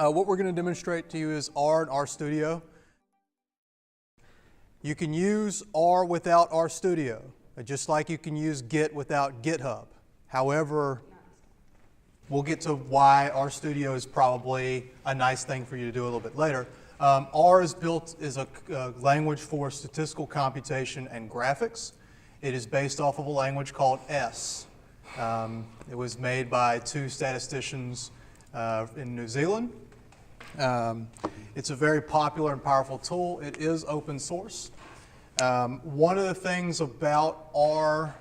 What we're going to demonstrate to you is R and RStudio. You can use R without RStudio, just like you can use Git without GitHub. However, we'll get to why RStudio is probably a nice thing for you to do a little bit later. R is a language for statistical computation and graphics. It is based off of a language called S. It was made by two statisticians in New Zealand. It's a very popular and powerful tool. It is open source. One of the things about R,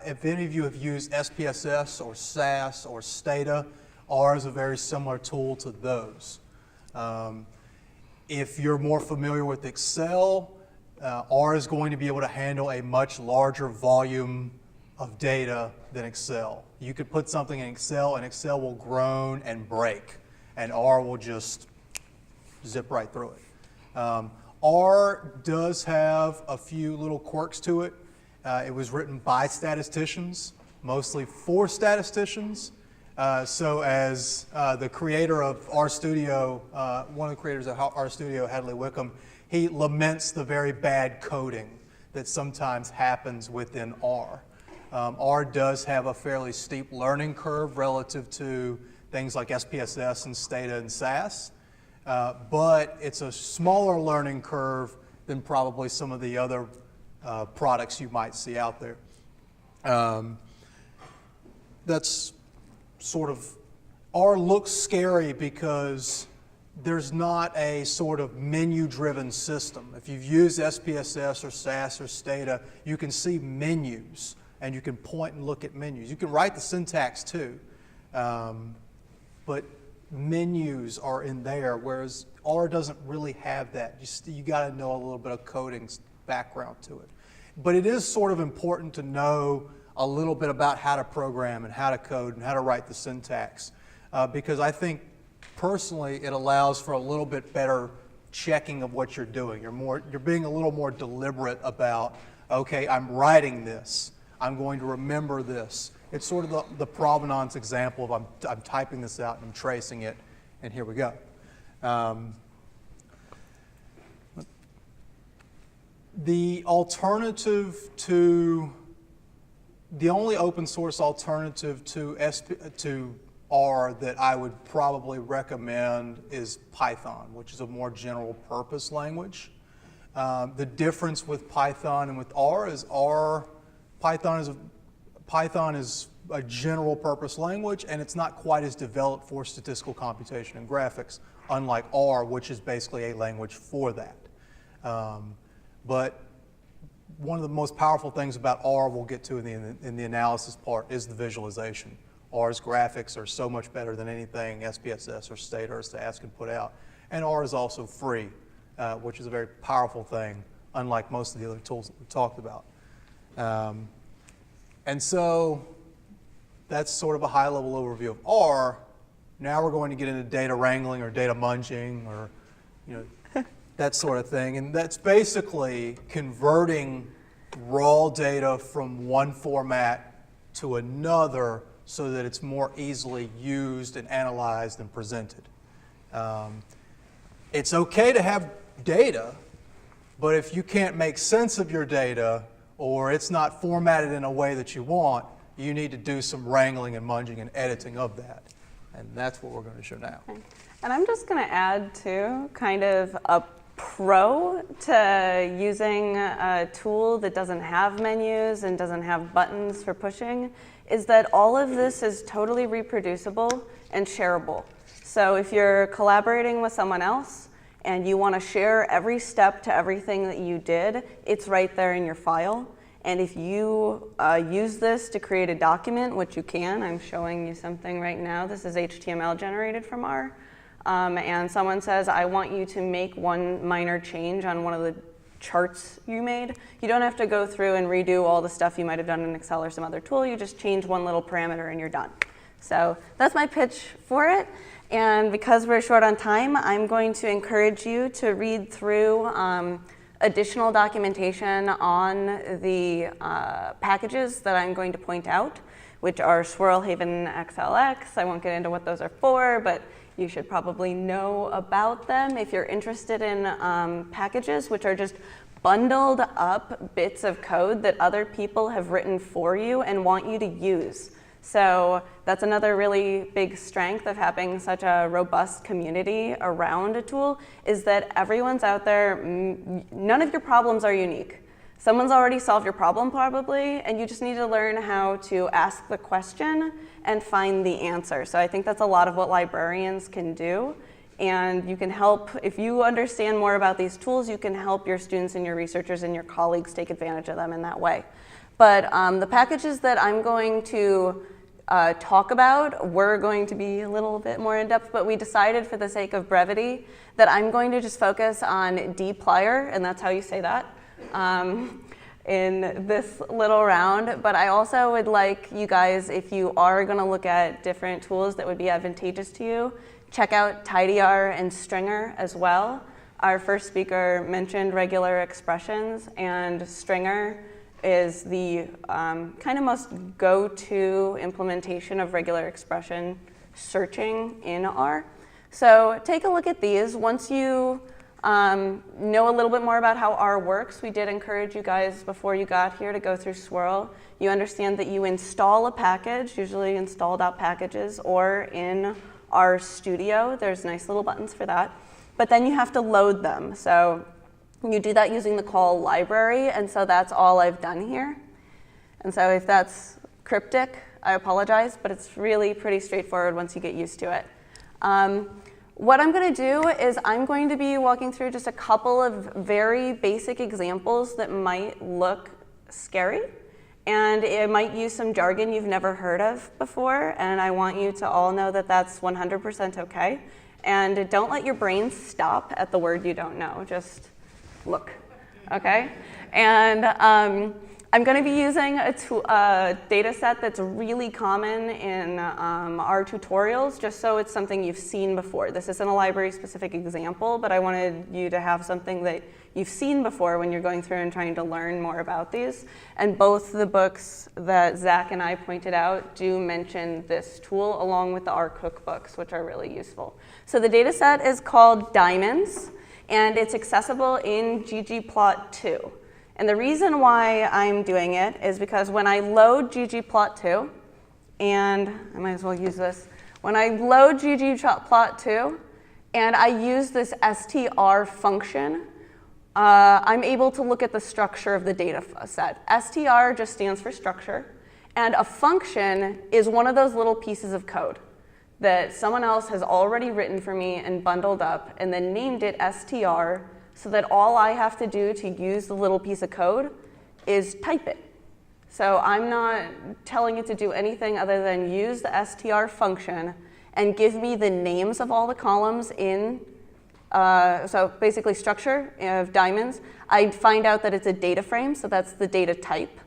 if any of you have used SPSS or SAS or Stata, R is a very similar tool to those. If you're more familiar with Excel, R is going to be able to handle a much larger volume of data than Excel. You could put something in Excel and Excel will groan and break, and R will just zip right through it. R does have a few little quirks to it. It was written by statisticians, mostly for statisticians. So as the creator of RStudio, one of the creators of RStudio, Hadley Wickham, he laments the very bad coding that sometimes happens within R. R does have a fairly steep learning curve relative to things like SPSS and Stata and SAS, but it's a smaller learning curve than probably some of the other products you might see out there. That's sort of, R looks scary because there's not a sort of menu-driven system. If you've used SPSS or SAS or Stata, you can see menus and you can point and look at menus. You can write the syntax too, but menus are in there, whereas R doesn't really have that. You got to know a little bit of coding background to it. But it is sort of important to know a little bit about how to program and how to code and how to write the syntax, because I think personally it allows for a little bit better checking of what you're doing. You're being a little more deliberate about, okay, I'm writing this, I'm going to remember this. It's sort of the provenance example of I'm typing this out and I'm tracing it, and here we go. The only open source alternative to R that I would probably recommend is Python, which is a more general purpose language. The difference with Python and with R is Python is a general purpose language, and it's not quite as developed for statistical computation and graphics, unlike R, which is basically a language for that. But one of the most powerful things about R we'll get to in the analysis part is the visualization. R's graphics are so much better than anything SPSS or Stata or SAS can put out. And R is also free, which is a very powerful thing, unlike most of the other tools that we talked about. And so that's sort of a high-level overview of R. Now we're going to get into data wrangling or data munging or that sort of thing. And that's basically converting raw data from one format to another so that it's more easily used and analyzed and presented. It's okay to have data, but if you can't make sense of your data or it's not formatted in a way that you want, you need to do some wrangling and munging and editing of that. And that's what we're going to show now. Okay. And I'm just going to add, too, kind of a pro to using a tool that doesn't have menus and doesn't have buttons for pushing, is that all of this is totally reproducible and shareable. So if you're collaborating with someone else and you want to share every step to everything that you did, it's right there in your file. And if you use this to create a document, which you can, I'm showing you something right now. This is HTML generated from R. And someone says, I want you to make one minor change on one of the charts you made. You don't have to go through and redo all the stuff you might have done in Excel or some other tool. You just change one little parameter and you're done. So that's my pitch for it. And because we're short on time, I'm going to encourage you to read through additional documentation on the packages that I'm going to point out, which are Swirlhaven XLX. I won't get into what those are for, but You should probably know about them if you're interested in packages, which are just bundled up bits of code that other people have written for you and want you to use. So that's another really big strength of having such a robust community around a tool, is that everyone's out there. None of your problems are unique. Someone's already solved your problem probably, and you just need to learn how to ask the question and find the answer. So I think that's a lot of what librarians can do. And you can help, if you understand more about these tools, you can help your students and your researchers and your colleagues take advantage of them in that way. But the packages that I'm going to talk about, we're going to be a little bit more in depth, but we decided for the sake of brevity that I'm going to just focus on DeepLiar, and that's how you say that, in this little round. But I also would like you guys, if you are going to look at different tools that would be advantageous to you, check out tidyr and stringer as well. Our first speaker mentioned regular expressions, and stringer is the kind of most go-to implementation of regular expression searching in R. So take a look at these. Once you know a little bit more about how R works, we did encourage you guys before you got here to go through swirl. You understand that you install a package, usually install.packages, or in R Studio. There's nice little buttons for that. But then you have to load them. So you do that using the call library, and so that's all I've done here. And so if that's cryptic, I apologize, but it's really pretty straightforward once you get used to it. What I'm going to do is I'm going to be walking through just a couple of very basic examples that might look scary, and it might use some jargon you've never heard of before, and I want you to all know that that's 100% okay. And don't let your brain stop at the word you don't know. Just look, okay? And I'm going to be using a data set that's really common in our tutorials, just so it's something you've seen before. This isn't a library-specific example, but I wanted you to have something that you've seen before when you're going through and trying to learn more about these. And both the books that Zach and I pointed out do mention this tool, along with the R cookbooks, which are really useful. So the data set is called Diamonds, and it's accessible in ggplot2. And the reason why I'm doing it is because when I load ggplot2, and I might as well use this, when I load ggplot2 and I use this str function, I'm able to look at the structure of the data set. str just stands for structure, and a function is one of those little pieces of code that someone else has already written for me and bundled up and then named it str, so that all I have to do to use the little piece of code is type it. So I'm not telling it to do anything other than use the str function and give me the names of all the columns in, so basically structure of diamonds. I find out that it's a data frame, so that's the data type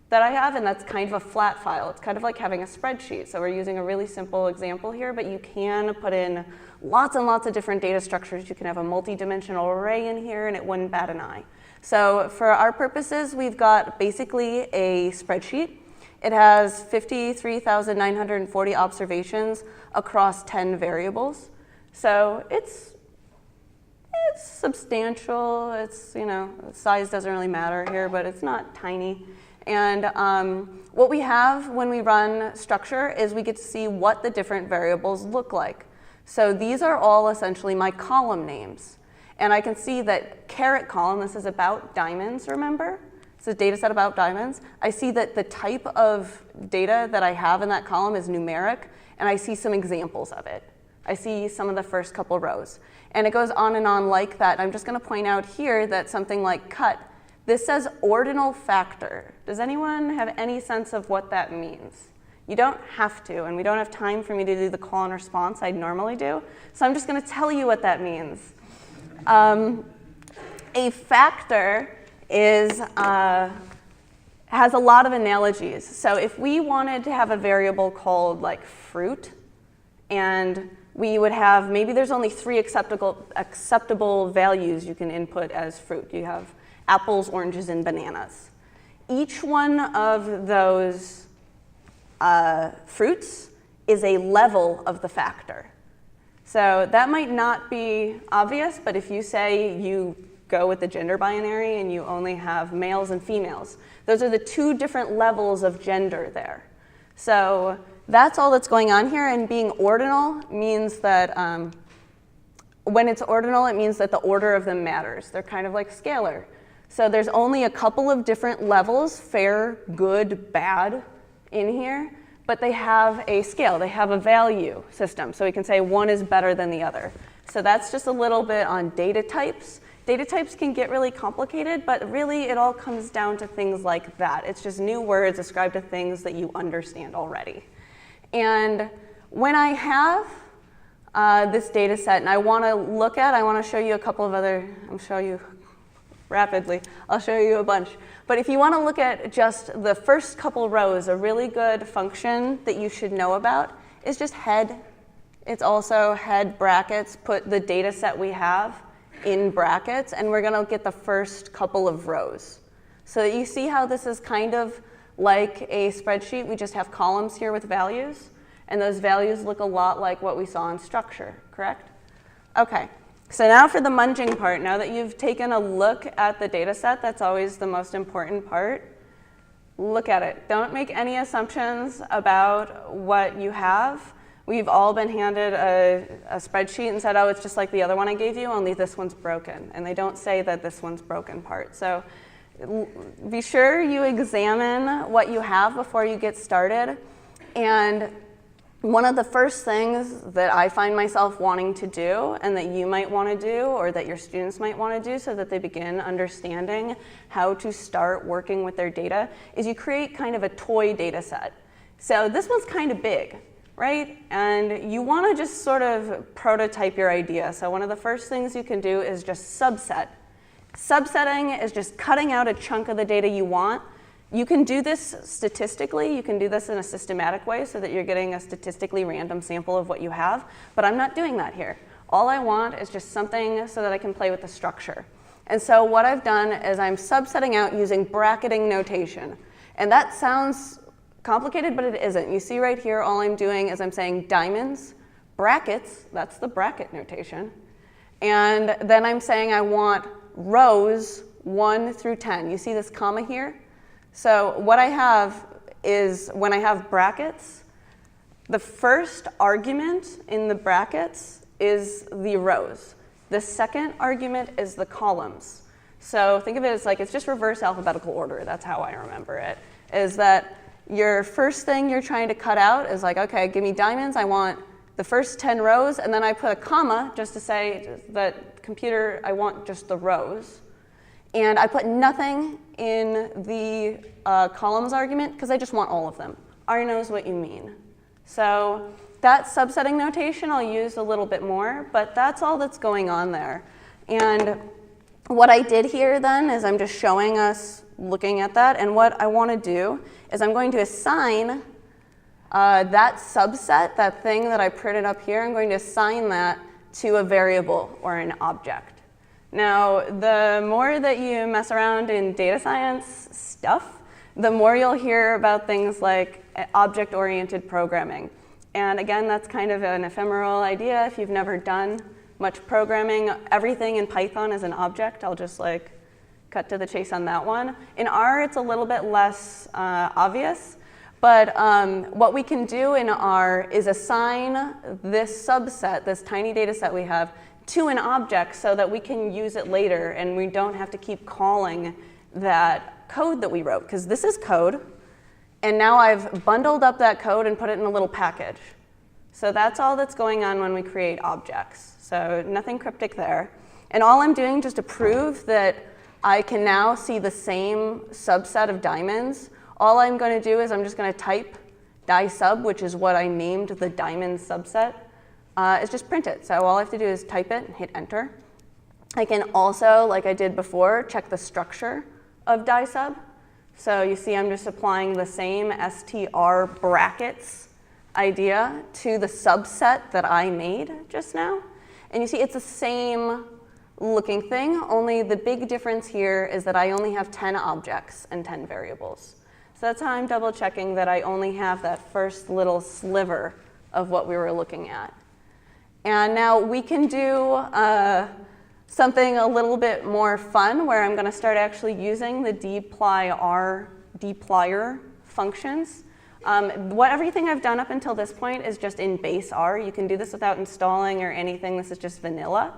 that I have, and that's kind of a flat file. It's kind of like having a spreadsheet. So we're using a really simple example here, but you can put in lots and lots of different data structures. You can have a multi-dimensional array in here, and it wouldn't bat an eye. So for our purposes, we've got basically a spreadsheet. It has 53,940 observations across 10 variables. So it's substantial. It's, you know, size doesn't really matter here, but it's not tiny. And what we have when we run structure is we get to see what the different variables look like. So these are all essentially my column names. And I can see that caret column, this is about diamonds, remember? It's a data set about diamonds. I see that the type of data that I have in that column is numeric, and I see some examples of it. I see some of the first couple rows. And it goes on and on like that. I'm just going to point out here that something like cut, this says ordinal factor. Does anyone have any sense of what that means? You don't have to, and we don't have time for me to do the call and response I'd normally do. So I'm just going to tell you what that means. A factor is, has a lot of analogies. So if we wanted to have a variable called like fruit, and we would have, maybe there's only 3 acceptable values you can input as fruit. You have apples, oranges, and bananas. Each one of those fruits is a level of the factor. So that might not be obvious, but if you say you go with the gender binary and you only have males and females, those are the two different levels of gender there. So that's all that's going on here, and being ordinal means that when it's ordinal, it means that the order of them matters. They're kind of like scalar. So there's only a couple of different levels, fair, good, bad, in here, but they have a scale, they have a value system. So we can say one is better than the other. So that's just a little bit on data types. Data types can get really complicated, but really it all comes down to things like that. It's just new words ascribed to things that you understand already. And when I have this data set and I want to show you a couple of other, I'll show you rapidly, I'll show you a bunch. But if you want to look at just the first couple rows, a really good function that you should know about is just head. It's also head brackets, put the data set we have in brackets, and we're going to get the first couple of rows. So that you see how this is kind of like a spreadsheet. We just have columns here with values, and those values look a lot like what we saw in structure, correct? Okay, so now for the munging part. Now that you've taken a look at the data set, that's always the most important part. Look at it. Don't make any assumptions about what you have. We've all been handed a spreadsheet and said, oh, it's just like the other one I gave you, only this one's broken. And they don't say that this one's broken part. So be sure you examine what you have before you get started. And one of the first things that I find myself wanting to do, and that you might want to do, or that your students might want to do so that they begin understanding how to start working with their data, is you create kind of a toy data set. So this one's kind of big, right? And you want to just sort of prototype your idea. So one of the first things you can do is just subset. Subsetting is just cutting out a chunk of the data you want. You can do this statistically. You can do this in a systematic way so that you're getting a statistically random sample of what you have. But I'm not doing that here. All I want is just something so that I can play with the structure. And so what I've done is I'm subsetting out using bracketing notation. And that sounds complicated, but it isn't. You see right here, all I'm doing is I'm saying diamonds, brackets, that's the bracket notation. And then I'm saying I want rows 1 through 10. You see this comma here? So what I have is, when I have brackets, the first argument in the brackets is the rows. The second argument is the columns. So think of it as like, it's just reverse alphabetical order. That's how I remember it, is that your first thing you're trying to cut out is like, okay, give me diamonds. I want the first 10 rows, and then I put a comma just to say that computer, I want just the rows. And I put nothing in the columns argument because I just want all of them. R knows what you mean. So that subsetting notation I'll use a little bit more, but that's all that's going on there. And what I did here then is I'm just showing us looking at that, and what I want to do is I'm going to assign that subset, that thing that I printed up here, I'm going to assign that to a variable or an object. Now, the more that you mess around in data science stuff, the more you'll hear about things like object-oriented programming. And again, that's kind of an ephemeral idea. If you've never done much programming, everything in Python is an object. I'll just like cut to the chase on that one. In R, it's a little bit less obvious. But what we can do in R is assign this subset, this tiny data set we have, to an object so that we can use it later and we don't have to keep calling that code that we wrote, because this is code, and now I've bundled up that code and put it in a little package. So that's all that's going on when we create objects. So nothing cryptic there. And all I'm doing just to prove that I can now see the same subset of diamonds, all I'm going to do is I'm just going to type die_sub, which is what I named the diamond subset, is just print it. So all I have to do is type it and hit enter. I can also, like I did before, check the structure of die_sub. So you see I'm just applying the same str brackets idea to the subset that I made just now. And you see it's the same looking thing, only the big difference here is that I only have 10 objects and 10 variables. So that's how I'm double checking that I only have that first little sliver of what we were looking at. And now we can do something a little bit more fun, where I'm going to start actually using the DeepLiar functions. Everything I've done up until this point is just in base R. You can do this without installing or anything. This is just vanilla.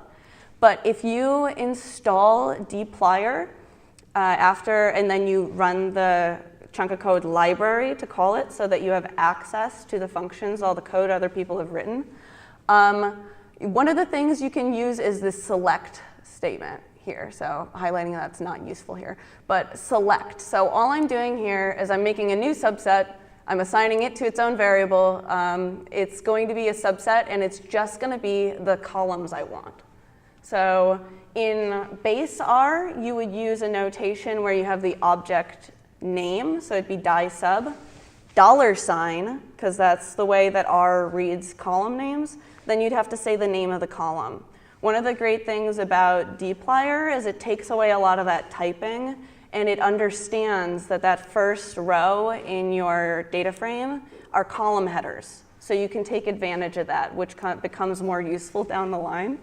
But if you install DeepLiar and then you run the chunk of code library to call it so that you have access to the functions, all the code other people have written, one of the things you can use is this select statement here. So highlighting that's not useful here, but select. So all I'm doing here is I'm making a new subset. I'm assigning it to its own variable. It's going to be a subset, and it's just going to be the columns I want. So in base R, you would use a notation where you have the object name. So it'd be die sub, $, because that's the way that R reads column names. Then you'd have to say the name of the column. One of the great things about DeepLiar is it takes away a lot of that typing, and it understands that that first row in your data frame are column headers. So you can take advantage of that, which becomes more useful down the line.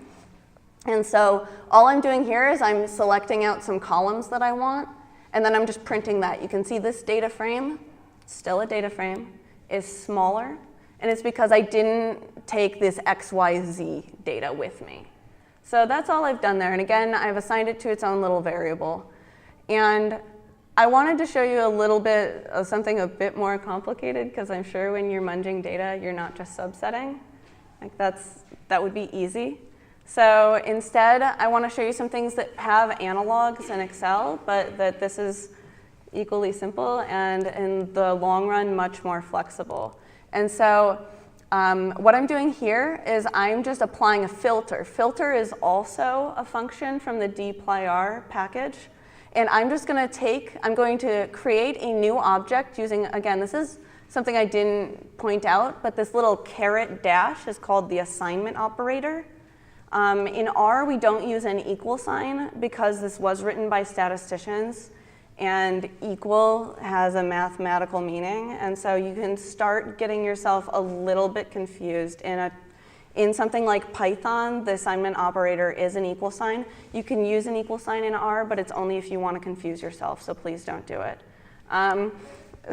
And so all I'm doing here is I'm selecting out some columns that I want, and then I'm just printing that. You can see this data frame, still a data frame, is smaller, and it's because I didn't take this XYZ data with me. So that's all I've done there. And again, I've assigned it to its own little variable. And I wanted to show you a little bit of something a bit more complicated, because I'm sure when you're munging data, you're not just subsetting. Like that would be easy. So instead, I want to show you some things that have analogs in Excel, but that this is equally simple and in the long run, much more flexible. And so what I'm doing here is I'm just applying a filter. Filter is also a function from the DeepLiar package. And I'm going to create a new object using, again, this is something I didn't point out, but this little caret dash is called the assignment operator. In R, we don't use an equal sign because this was written by statisticians, and equal has a mathematical meaning. And so you can start getting yourself a little bit confused. In something like Python, the assignment operator is an equal sign. You can use an equal sign in R, but it's only if you want to confuse yourself, so please don't do it.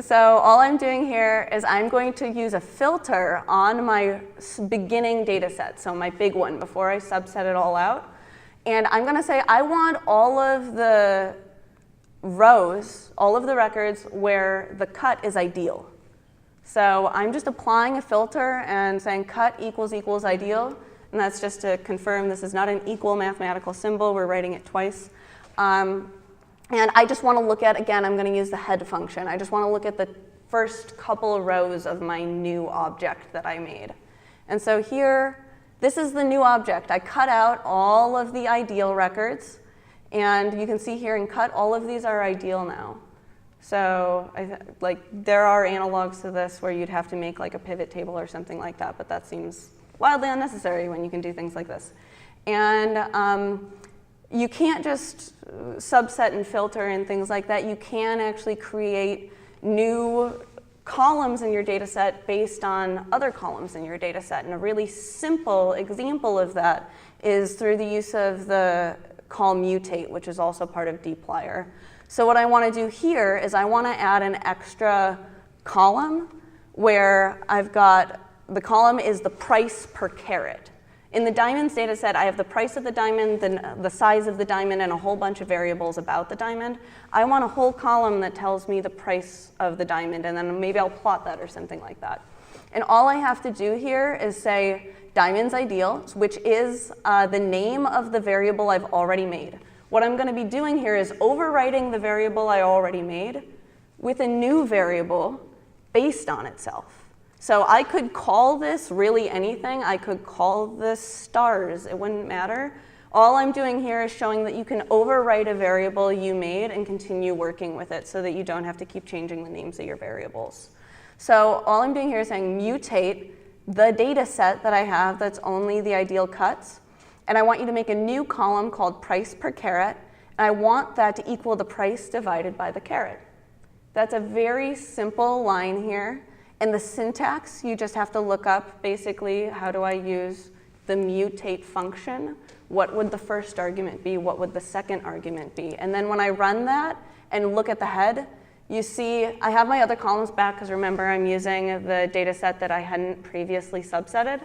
So all I'm doing here is I'm going to use a filter on my beginning data set, so my big one, before I subset it all out. And I'm going to say I want all of the rows, all of the records where the cut is ideal. So I'm just applying a filter and saying cut equals ideal. And that's just to confirm this is not an equal mathematical symbol. We're writing it twice. And I just want to look at, again, I'm going to use the head function. I just want to look at the first couple of rows of my new object that I made. And so here, this is the new object. I cut out all of the ideal records. And you can see here in cut, all of these are ideal now. So there are analogs to this where you'd have to make like a pivot table or something like that, but that seems wildly unnecessary when you can do things like this. And you can't just subset and filter and things like that. You can actually create new columns in your data set based on other columns in your data set. And a really simple example of that is through the use of the call mutate, which is also part of DeepLiar. So what I want to do here is I want to add an extra column where I've got, the column is the price per carat. In the diamonds data set, I have the price of the diamond, the size of the diamond, and a whole bunch of variables about the diamond. I want a whole column that tells me the price of the diamond, and then maybe I'll plot that or something like that. And all I have to do here is say diamond's ideal, which is the name of the variable I've already made. What I'm going to be doing here is overwriting the variable I already made with a new variable based on itself. So I could call this really anything. I could call this stars. It wouldn't matter. All I'm doing here is showing that you can overwrite a variable you made and continue working with it so that you don't have to keep changing the names of your variables. So all I'm doing here is saying mutate the data set that I have that's only the ideal cuts. And I want you to make a new column called price per carat. And I want that to equal the price divided by the carat. That's a very simple line here. And the syntax, you just have to look up, basically, how do I use the mutate function, what would the first argument be, what would the second argument be? And then when I run that and look at the head, you see I have my other columns back, because remember I'm using the data set that I hadn't previously subsetted.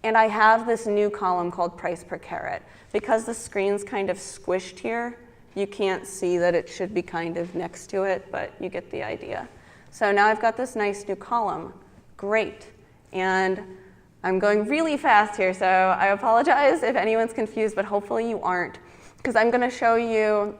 And I have this new column called price per carat. Because the screen's kind of squished here, you can't see that it should be kind of next to it, but you get the idea. So now I've got this nice new column. Great. And I'm going really fast here, so I apologize if anyone's confused, but hopefully you aren't. Because I'm going to show you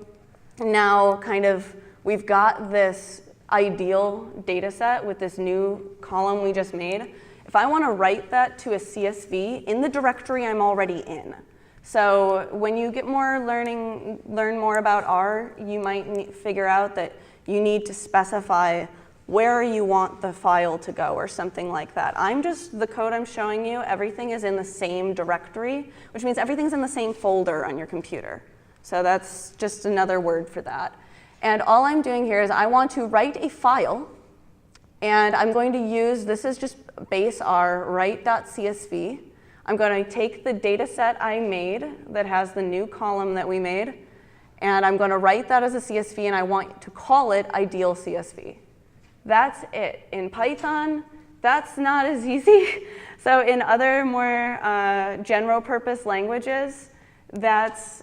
now kind of, we've got this ideal data set with this new column we just made. If I want to write that to a CSV in the directory I'm already in. So when you get learn more about R, you might figure out that you need to specify where you want the file to go or something like that. The code I'm showing you, everything is in the same directory, which means everything's in the same folder on your computer. So that's just another word for that. And all I'm doing here is I want to write a file, and I'm going to use, this is just base R, write.csv. I'm going to take the data set I made that has the new column that we made, and I'm going to write that as a CSV, and I want to call it ideal CSV. That's it. In Python, that's not as easy. So in other more general purpose languages, that's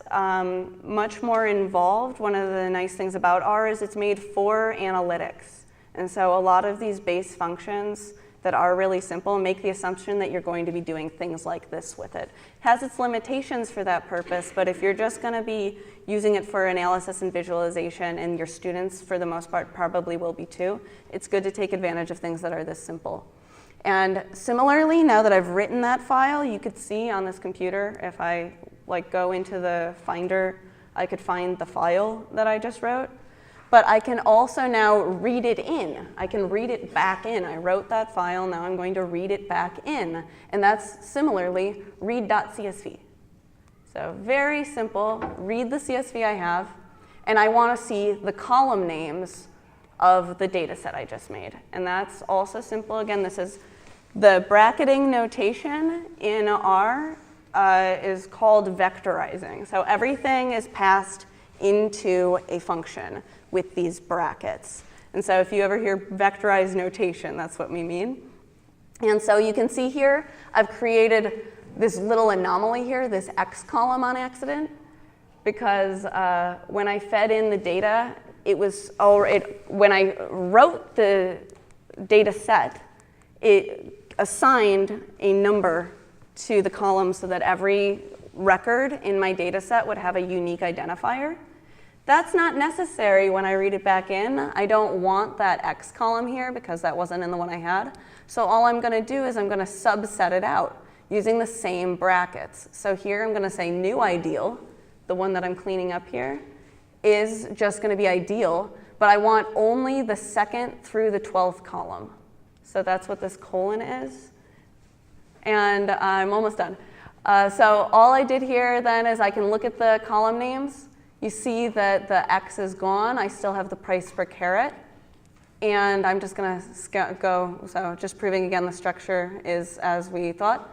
much more involved. One of the nice things about R is it's made for analytics. And so a lot of these base functions that are really simple make the assumption that you're going to be doing things like this with it. It has its limitations for that purpose, but if you're just going to be using it for analysis and visualization, and your students for the most part probably will be too, it's good to take advantage of things that are this simple. And similarly, now that I've written that file, you could see on this computer, if I go into the Finder, I could find the file that I just wrote. But I can also now read it in. I can read it back in. I wrote that file, now I'm going to read it back in. And that's similarly read.csv. So very simple, read the CSV I have, and I want to see the column names of the data set I just made. And that's also simple. Again, this is the bracketing notation in R is called vectorizing. So everything is passed into a function with these brackets. And so if you ever hear vectorized notation, that's what we mean. And so you can see here, I've created this little anomaly here, this X column on accident, because when I fed in the data, when I wrote the data set, it assigned a number to the column so that every record in my data set would have a unique identifier. That's not necessary when I read it back in. I don't want that X column here because that wasn't in the one I had. So all I'm going to do is I'm going to subset it out using the same brackets. So here I'm going to say new ideal, the one that I'm cleaning up here, is just going to be ideal, but I want only the second through the 12th column. So that's what this colon is. And I'm almost done. So all I did here then is I can look at the column names. You see that the X is gone. I still have the price per carat. And I'm just going to go, so just proving again the structure is as we thought.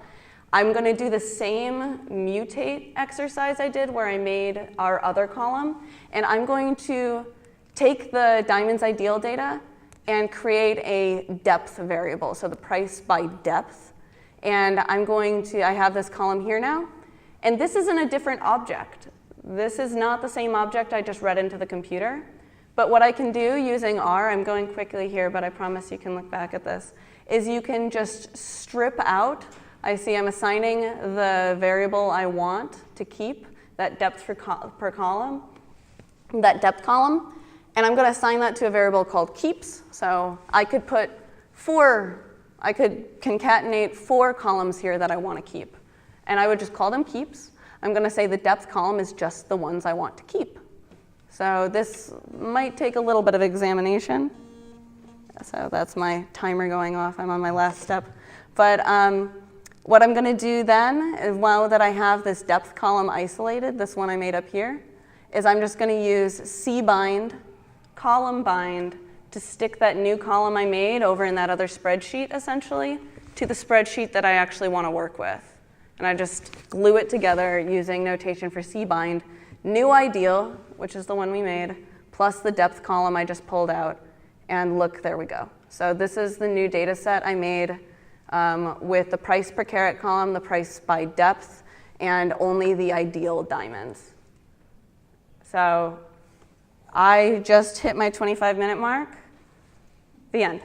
I'm going to do the same mutate exercise I did where I made our other column. And I'm going to take the diamonds ideal data and create a depth variable, so the price by depth. And I have this column here now. And this is in a different object. This is not the same object I just read into the computer. But what I can do using R, I'm going quickly here, but I promise you can look back at this, is you can just strip out. I see I'm assigning the variable I want to keep, that depth per column, that depth column. And I'm going to assign that to a variable called keeps. So I could concatenate 4 columns here that I want to keep. And I would just call them keeps. I'm going to say the depth column is just the ones I want to keep. So this might take a little bit of examination. So that's my timer going off. I'm on my last step. But what I'm going to do then, is now that I have this depth column isolated, this one I made up here, is I'm just going to use cbind, column bind, to stick that new column I made over in that other spreadsheet, essentially, to the spreadsheet that I actually want to work with. And I just glue it together using notation for cbind. New ideal, which is the one we made, plus the depth column I just pulled out. And look, there we go. So this is the new data set I made with the price per carat column, the price by depth, and only the ideal diamonds. So I just hit my 25-minute mark. The end.